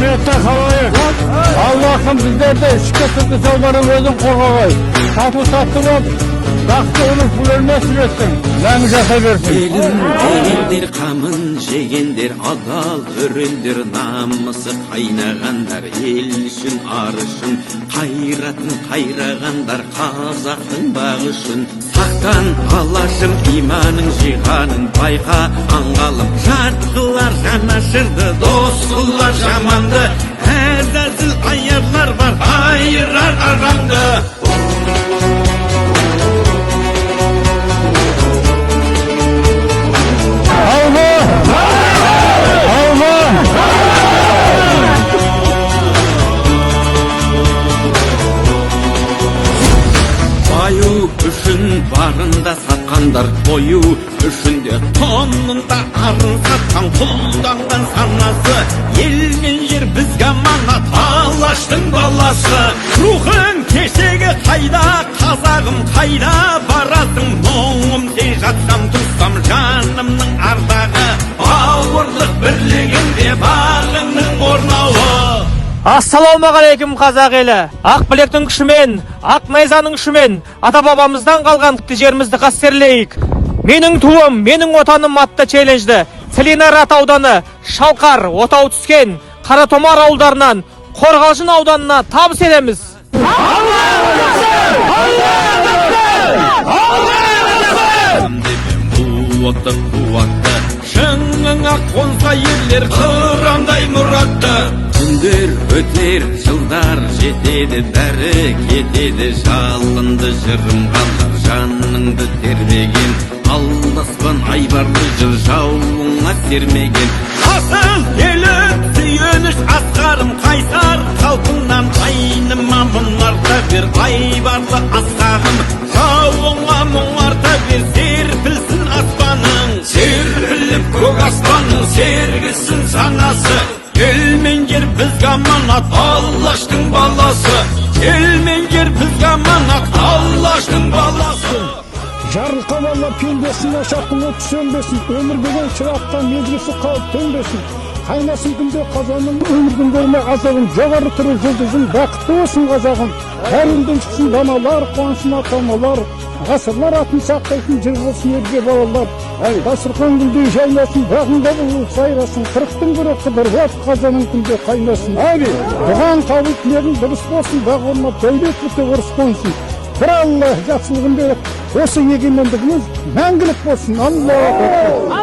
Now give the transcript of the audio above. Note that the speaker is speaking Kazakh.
Afiyette kalayın. Allah'ım bizlerde şükür sıkı salmanın özün korkağay. Tatlı tatlı ol. Baktı olur pulörüne süretsin. Lan jasa versin. Yegendir kamın, jegendir adal, örüldür namısı kaynağanlar, el üçün arışın, kayratın kayrağanlar, Қазақтың bağışın. Saqtan alaşım, imanın jihanın, bayqa angalım, jartqılar janaşırdı, dostqılar jamandı, əzəzil ayarlar var, ayırar arandı. Баю үшін барында сатқандар, бойу үшінде тонында арын сатқан, құлданған санасы, ел мен жер бізге аманат, Алаштың баласы. Рухың кешегі қайда, қазағым қайда барасың, мұңым сен жатсам тұстам жанымның ардағы, ауырлық бірлігінде бағыңның орнауы. Ассалаумағалейкум қазақ елі. Ақ білектің күшімен, ақ найзаның күшімен ата бабамыздан қалған жерімізді қастерлейік. Менің туым, менің отаным атты челленджді Целинарат ауданы, Шалқар, Отау түскен, Қаратомар ауылдарынан Қорғалжын ауданына табыс етеміз. Шыңыңа қонса ерлер қырандай мұратты. Күндер өтер, жылдар жетеді, бәрі кетеді, жалынды жырым қалар, жаныңды тербеген, алдаспан айбарлы жыр жауыңа сермеген. Асыл келіп сүйеніш асқарым, қайсар қалпыңнан айныма мұнарта бер, айбарлы асқағым, жауыңа мұңарта бер, серпілсін аспаның, серпіліп көк аспанның сергісін санасы. Ел мен жер бізге аманат, Алаштың баласы. Ел мен жер бізге аманат, Алаштың баласы. Жарылқа бала пендесін, ошақтың оты сөнбесін, өмір деген шырақтан мезгісі қалып төнбесін. Қайнасын күнде қазаным, өмірдің болмай азабым, жоғары тұру жұлдызым, бақытты болсын қазағым. Әр үнден шықсын даналар, қуансын ата-аналар, ғасырлар атын сақтайтын жыр болсын ерге балалар. Дастархан гүлдей жайнасын, бағында болып сайрасын, қырықтың бірі қыдырып қазаның күнде қайнасын. Бұған қабыл тілегің дұрыс болсын, бақ орнап дәулет біте орыс қонсын. Bir Allah жақсылығын беріп, осы егемендігіміз мәңгілік болсын. Аллах.